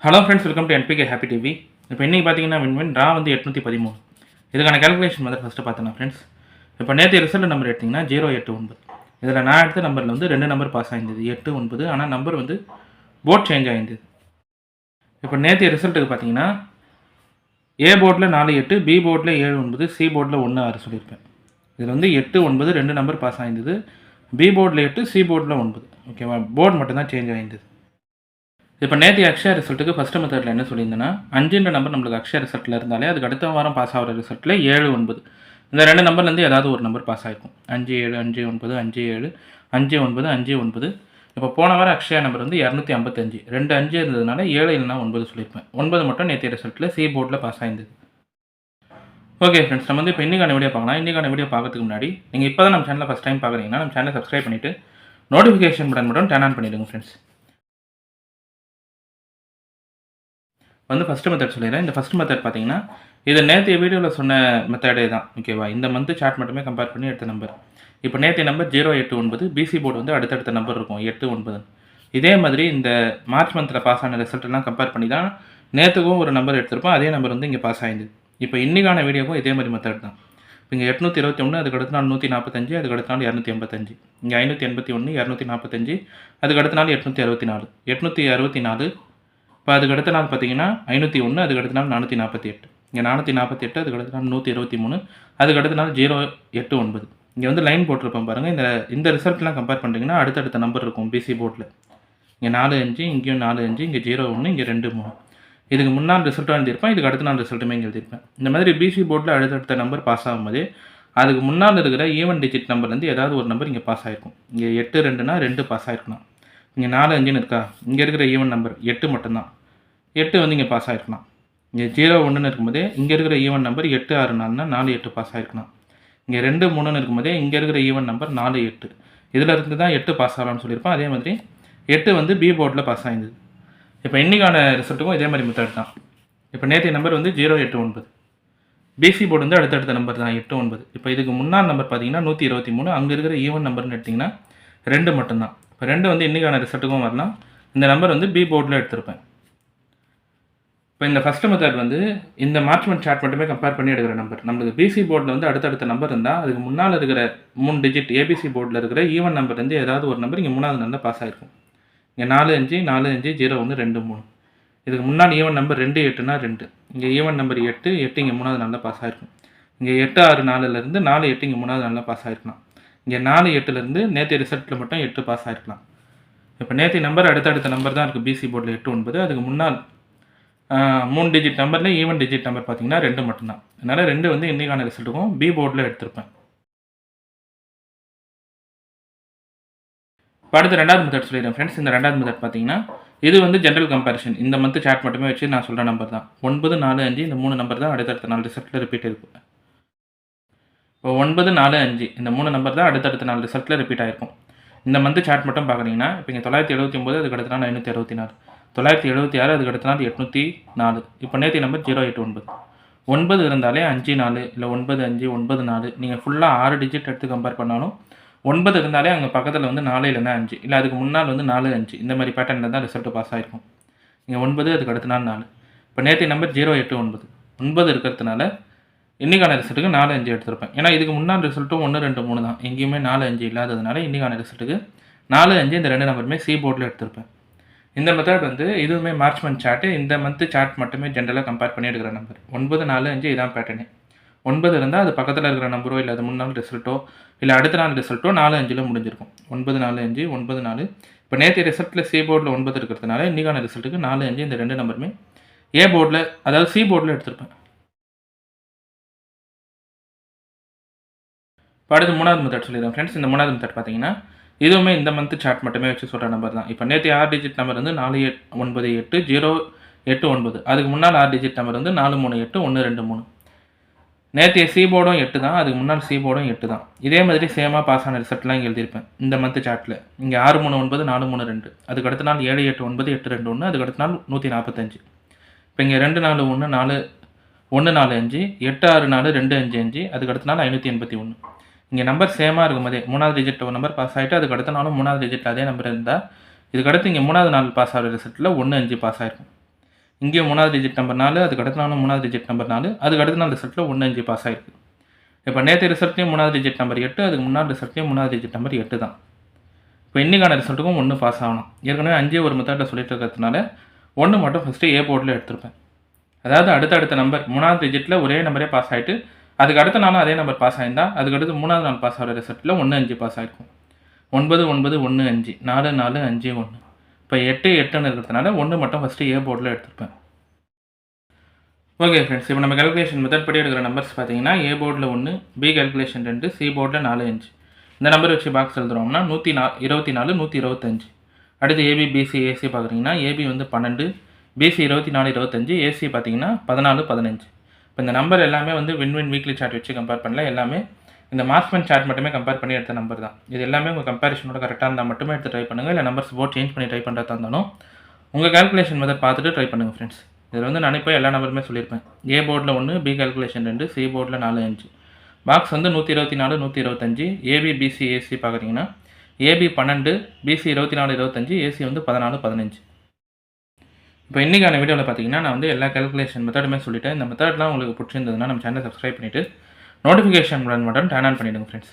Hello friends, welcome to NPK happy TV. இப்போ இன்றைக்கி பார்த்தீங்கன்னா வின் ட்ரா வந்து 813. இதுக்கான கேல்குலேஷன் வந்து ஃபஸ்ட்டு பார்த்தோன்னா ஃப்ரெண்ட்ஸ், இப்போ நேற்று ரிசல்ட் நம்பர் எடுத்திங்கன்னா 089. இதில் நான் எடுத்த நம்பரில் வந்து 2 நம்பர் பாஸ் ஆகிருந்தது, 8, 9. ஆனால் நம்பர் வந்து போர்ட் சேஞ்ச் ஆகிருந்தது. இப்போ நேற்று ரிசல்ட்டுக்கு பார்த்தீங்கன்னா ஏ போர்டில் 4, 8, பி போர்டில் 7, 9, சி போர்டில் 1, 6 சொல்லியிருப்பேன். இதில் வந்து 8, 9 2 நம்பர் பாஸ் ஆகிருந்தது. பி போர்டில் 8, சி போர்டில் 9. ஓகேவா, போர்டு மட்டும்தான் சேஞ்ச் ஆகிருந்தது. இப்போ நேற்று அக்ஷயா ரிசல்ட்டுக்கு ஃபஸ்ட்டு மெத்தடில் என்ன சொல்லியிருந்தேன்னா 5ன்ற நம்பர் நம்மளுக்கு அக்ஷயா ரிசல்ட்டில் இருந்தாலே அதுக்கு அடுத்த வாரம் பாஸ் ஆகிற ரிசல்ட்டில் 7, 9 இந்த 2 நம்பர்லேருந்து ஏதாவது ஒரு நம்பர் பாஸ் ஆகிருக்கும். 5, 7, 5, 9, 5, 7, 5, 9, 5, 9. இப்போ போன வாரம் அக்ஷயா நம்பர் வந்து 255, 2 5 இருந்ததுனால 7 இல்லைனா 9 சொல்லியிருப்பேன். 9 மட்டும் நேற்று ரிசல்ட்டில் சி போர்டில் பாஸ் ஆகிருந்தது. ஓகே ஃப்ரெண்ட்ஸ், நம்ம வந்து இப்போ இன்றைக்கான வீடியோ பார்க்கலாம். இன்றைக்கான வீடியோ பார்க்கறதுக்கு முன்னாடி நீங்கள் இப்போ தான் நம்ம சேனலை ஃபஸ்ட் டைம் பார்க்குறீங்கன்னா நம்ம சேனலை சப்ஸ்கிரைப் பண்ணிவிட்டு நோட்டிஃபிகேஷன் பட்டன் மட்டும் டர்ன் ஆன் பண்ணிவிடுங்க ஃப்ரெண்ட்ஸ். வந்து ஃபஸ்ட்டு மெத்தட் சொல்லிடுறேன். இந்த ஃபஸ்ட் மெத்தட் பார்த்தீங்கன்னா இது நேற்று வீடியோவில் சொன்ன மெத்தடே தான். ஓகேவா, இந்த மந்த்து சார்ட் மட்டுமே கம்பேர் பண்ணி எடுத்த நம்பர். இப்போ நேற்று நம்பர் 089, பிசி போர்டு வந்து அடுத்தடுத்த நம்பர் இருக்கும் 8, 9. இதே மாதிரி இந்த மார்ச் மந்தில் பாஸ் ஆன ரிசல்ட்லாம் கம்பேர் பண்ணி தான் நேற்றுக்கும் ஒரு நம்பர் எடுத்திருப்போம். அதே நம்பர் வந்து இங்கே பாஸ் ஆகிடுது. இப்போ இன்றைக்கான வீடியோக்கும் இதே மாதிரி மெத்தட் தான். இங்கே 821, அதுக்கு அடுத்த நாள் 145, அதுக்கு அடுத்த நாள் 285, இங்கே 581, 245, அதுக்கு அடுத்த நாள் 864, 864. இப்போ அதுக்கு அடுத்த நாள் பார்த்தீங்கன்னா 501, அதுக்கு அடுத்த நாள் 448, இங்கே 448, அதுக்கு அடுத்த நாள் 123, அதுக்கு அடுத்த நாள் 089. இங்கே வந்து லைன் போட்டிருப்போம் பாருங்கள். இந்த ரிசல்ட்லாம் கம்பேர் பண்ணுறீங்கன்னா அடுத்தடுத்த நம்பர் இருக்கும் பிசி போர்டில். இங்கே 4, 5, இங்கேயும் 4, 5, இங்கே 0, 1, இங்கே 2, 3. இதுக்கு முன்னாள் ரிசல்ட்டும் எழுதியிருப்பேன், இதுக்கு அடுத்த நாள் ரிசல்ட்டுமே இங்கே எழுதியிருப்பேன். இந்த மாதிரி பிசி போர்டில் அடுத்தடுத்த நம்பர் பாஸ் ஆகும்போது அதுக்கு முன்னால் இருக்கிற ஈவன் டிஜிட் நம்பர்லேருந்து ஏதாவது ஒரு நம்பர் இங்கே பாஸ் ஆகிருக்கும். இங்கே 8, 2னா 2 பாஸ் ஆகிருக்கலாம். இங்கே 4, 5ன்னு இருக்கா, இங்கே இருக்கிற ஈவன் நம்பர் 8 மட்டும்தான். 8 வந்து இங்கே பாஸ் ஆகிருக்கலாம். இங்கே 0, 1ன்னு இருக்கும்போதே இங்கே இருக்கிற ஈவன் நம்பர் 8, 6, 4னா 4, 8 பாஸ் ஆகிருக்கலாம். இங்கே 2, 3ன்னு இருக்கும்போதே இங்கே இருக்கிற ஈவன் நம்பர் 4, 8. இதில் இருந்து தான் 8 பாஸ் ஆகலாம்னு சொல்லியிருப்பேன். அதே மாதிரி 8 வந்து பி போர்டில் பாஸ் ஆகிருந்தது. இப்போ இன்றைக்கான ரிசல்ட்டுக்கும் இதே மாதிரி மெத்தட் தான். இப்போ நேற்று நம்பர் வந்து 089, பிசி போர்டு வந்து அடுத்தடுத்த நம்பர் தான் 8, 9. இப்போ இதுக்கு முன்னாள் நம்பர் பார்த்தீங்கன்னா 123, அங்கே இருக்கிற ஈவன் நம்பர்னு எடுத்திங்கன்னா 2 மட்டும்தான். இப்போ 2 வந்து இன்றைக்கான ரிசல்ட்டுக்கும் வரலாம். இந்த நம்பர் வந்து பி போர்டில் எடுத்திருப்பேன். இப்போ இந்த ஃபஸ்ட்டு மெத்தட் வந்து இந்த மார்ச் மந்த் சார்ட் மட்டுமே கம்பேர் பண்ணி எடுக்கிற நம்பர். நம்மளுக்கு பிசி போர்டில் வந்து அடுத்தடுத்த நம்பர் இருந்தால் அதுக்கு முன்னால் இருக்கிற 3 டிஜிட் ஏபிசி போர்டில் இருக்கிற ஈவன் நம்பர்லேருந்து ஏதாவது ஒரு நம்பர் இங்கே 3வது நாளில் பாஸ் ஆகிருக்கும். இங்கே 4, 5, 4, 5, 0, 1, 2, 3. இதுக்கு முன்னால் ஈவன் நம்பர் 2, 8னா 2. இங்கே ஈவன் நம்பர் 8, 8 இங்கே 3வது நாளில் பாஸ் ஆகிருக்கும். இங்கே 8, 6, 4லேருந்து 4, 8 இங்கே 3வது நாளில் பாஸ் ஆகிருக்கலாம். இங்கே 4, 8லேருந்து நேற்று ரிசல்ட்டில் மட்டும் 8 பாஸ் ஆகிருக்கலாம். இப்போ நேற்று நம்பர் அடுத்தடுத்த நம்பர் தான் இருக்குது பிசி போர்டில் 8, 9. அதுக்கு முன்னால் 3 டிஜிட் நம்பரில் ஈவன் டிஜிட் நம்பர் பார்த்தீங்கன்னா 2 மட்டும்தான். அதனால் 2 வந்து இன்றைக்கான ரிசல்ட்டுக்கும் பி போர்டில் எடுத்திருப்பேன். இப்போ அடுத்து 2வது மெத்தட் சொல்லிடுறேன் ஃப்ரெண்ட்ஸ். இந்த 2வது மெத்தட் பார்த்தீங்கன்னா இது வந்து ஜென்ரல் கம்பேரிஷன். இந்த மந்த் சார்ட் மட்டுமே வச்சு நான் சொல்கிற நம்பர் தான். 9, 4, 5 இந்த 3 நம்பர் தான் அடுத்தடுத்த நாள் ரிசல்ட்டில் ரிப்பீட் இருக்கும். இப்போ 9, 4, 5 இந்த 3 நம்பர் தான் அடுத்தடுத்த நாள் ரிசல்ட்டில் ரிப்பீட் ஆகிருக்கும். இந்த மந்த் சார்ட் மட்டும் பார்க்குறீங்கன்னா இப்போ இங்கே 979, அதுக்கு அடுத்த நாள் 564, 976, அதுக்கு அடுத்த நாள் 804. இப்போ நேற்று நம்பர் 089. 9 இருந்தாலே 5, 4 இல்லை 9, 5, 9, 4. நீங்கள் ஃபுல்லாக 6 டிஜிட் எடுத்து கம்பேர் பண்ணாலும் 9 இருந்தாலே அங்கே பக்கத்தில் வந்து 4 இல்லைன்னா 5, இல்லை அதுக்கு முன்னால் வந்து 4, 5 இந்த மாதிரி பேட்டர்னில் தான் ரிசல்ட்டு பாஸ் ஆகிருக்கும். இங்கே 9, அதுக்கு அடுத்த நாள் 4. இப்போ நேற்று நம்பர் 089, 9 இருக்கிறதுனால இன்றைக்கான ரிசல்ட்டுக்கு 4, 5 எடுத்திருப்பேன். ஏன்னா இதுக்கு முன்னாள் ரிசல்ட்டும் 1, 2, 3 தான். எங்கேயுமே 4, 5 இல்லாததுனால இன்றைக்கான ரிசல்ட்டுக்கு 4, 5 இந்த 2 நம்பருமே சி போர்டில் எடுத்திருப்பேன். இந்த மெத்தட் வந்து இதுவுமே மார்ச் மந்த் சார்ட்டு. இந்த மந்த்து சார்ட் மட்டுமே ஜென்ரலாக கம்பேர் பண்ணி எடுக்கிற நம்பர் 9, 4, 5 இதான் பேட்டர்னு. 9 இருந்தால் அது பக்கத்தில் இருக்கிற நம்பரோ இல்லை அது முன்னாள் ரிசல்ட்டோ இல்லை அடுத்த நாள் ரிசல்ட்டோ 4, 5ல் முடிஞ்சிருக்கும். 9, 4, 5, 9, 4. இப்போ நேற்று ரிசல்ட்டில் சி போர்டில் 9 இருக்கிறதுனால இன்றைக்கான ரிசல்ட்டுக்கு 4, 5 இந்த 2 நம்பருமே ஏ போர்டில் அதாவது சி போர்டில் எடுத்திருப்பேன். இப்போ அடுத்து 3வது மெத்தட் சொல்லிடுறேன் ஃப்ரெண்ட்ஸ். இந்த 3வது மெத்தட் பார்த்தீங்கன்னா இதுவுமே இந்த மந்த் சார்ட் மட்டுமே வச்சு சொல்கிற நம்பர் தான். இப்போ நேற்று 6 டிஜிட் நம்பர் வந்து 4, 9, 8, 0, 8, 9. அதுக்கு முன்னால் 6 டிஜிட் நம்பர் வந்து 4, 3, 8, 1, 2, 3. நேற்று சி போர்டும் 8 தான், அதுக்கு முன்னால் சி போர்டும் 8 தான். இதே மாதிரி சேமாக பாஸ் ஆன ரிசல்ட்லாம் இங்கே எழுதியிருப்பேன் இந்த மந்த் சார்ட்டில். இங்கே 6, 3, 9, 4, 3, 2. அதுக்கு அடுத்த நாள் 7, 8, 9, 8, 2, 1. அதுக்கு அடுத்த நாள் 145. இப்போ இங்கே 2, 4, 1, 4, 1, 4, 5, 8, 6, 4, 2, 5, 5. அதுக்கு அடுத்த நாள் 581. இங்கே நம்பர் சேமாக இருக்கும்போதே 3வது டிஜிட் ஒரு நம்பர் பாஸ் ஆகிட்டு அதுக்கு அடுத்த நாளும் 3வது டிஜிட் அதே நம்பர் இருந்தால் இதுக்கு அடுத்து இங்கே 3வது நாள் பாஸ் ஆகிற ரிசல்ட்டில் 1, 5 பாஸ் ஆகிருக்கும். இங்கேயும் 3வது டிஜிட் நம்பர் 4, அதுக்கு அடுத்த நாளும் 3வது டிஜிட் நம்பர் 4, அதுக்கு அடுத்த நாள் ரிசல்ட்டில் 1, 5 பாஸ் ஆயிருக்கு. இப்போ நேற்று ரிசல்ட்லேயும் 3வது டிஜிட் நம்பர் 8, அதுக்கு முன்னாடி ரிசல்ட்லேயும் 3வது டிஜிட் நம்பர் 8 தான். இப்போ இன்றைக்கான ரிசல்ட்டுக்கும் 1 பாஸ் ஆகணும். ஏற்கனவே 5 ஒரு மெத்தடில் சொல்லிட்டு இருக்கிறதுனால 1 மட்டும் ஃபஸ்ட்டு ஏ போர்டில் எடுத்திருப்பேன். அதாவது அடுத்த நம்பர் 3வது டிஜிட்டில் ஒரே நம்பரே பாஸ் ஆகிட்டு அதுக்கு அடுத்த நாளும் அதே நம்பர் பாஸ் ஆகிருந்தா அதுக்கு அடுத்து 3வது நாள் பாஸ் ஆகிற ரிசல்ட்டில் 1, 5 பாஸ் ஆகிருக்கும். 9, 9, 1, 5, 4, 4, 5, 1. இப்போ 8, 8ன்னு இருக்கிறதுனால 1 மட்டும் ஃபஸ்ட்டு ஏ போர்டில் எடுத்திருப்பேன். ஓகே ஃப்ரெண்ட்ஸ், இப்போ நம்ம கால்குலேஷன் மெத்தட் படி எடுக்கிற நம்பர்ஸ் பார்த்தீங்கன்னா ஏ போர்டில் 1, பி கால்குலேஷன் 2, சி போர்டில் 4, 5. இந்த நம்பர் வச்சு பாக்ஸ் எழுதுறோம்னா 124, 125. அடுத்து ஏபி, பிசி, ஏசி பார்க்குறீங்கன்னா ஏபி வந்து 12, பிசி 24, 25, ஏசி பார்த்தீங்கன்னா 14, 15. இப்போ இந்த நம்பர் எல்லாமே வந்து வின் வீக்லி சார்ட் வச்சு கம்பேர் பண்ணல, எல்லாமே இந்த மார்க்ஸ்மேன் சார்ட் மட்டுமே கம்பேர் பண்ணி எடுத்த நம்பர் தான். இது எல்லாமே உங்கள் கம்பேரிஷனோட கரெக்டாக இருந்தால் மட்டுமே எடுத்து ட்ரை பண்ணுங்கள். இல்லை நம்பர்ஸ் போர்ட் சேஞ்ச் பண்ணி ட்ரை பண்ணுறதா இருந்தாலும் உங்கள் கால்குலேஷன் மெத்தட் பார்த்துட்டு ட்ரை பண்ணுங்கள் ஃப்ரெண்ட்ஸ். இதில் வந்து நான் இப்போ எல்லா நம்பருமே சொல்லியிருப்பேன். ஏ போர்டில் 1, பி கால்குலேஷன் 2, சி போர்டில் 4, 5. பாக்ஸ் வந்து 124, 125. ஏபி, பிசி, ஏசி பார்க்குறீங்கன்னா ஏபி 12, பிசி 24, 25, ஏசி வந்து 14, 15. இப்போ இன்றைக்கான வீடியோவில் பார்த்தீங்கன்னா நான் வந்து எல்லா கால்குலேஷன் மெத்தடுமே சொல்லிட்டேன். இந்த மெத்தட்லாம் உங்களுக்கு பிடிச்சிருந்ததுன்னா நம்ம சேனலை சப்ஸ்கிரைப் பண்ணிவிட்டு நோட்டிஃபிகேஷன் பட்டன் டர்ன் ஆன் பண்ணிவிடுங்க ஃப்ரெண்ட்ஸ்.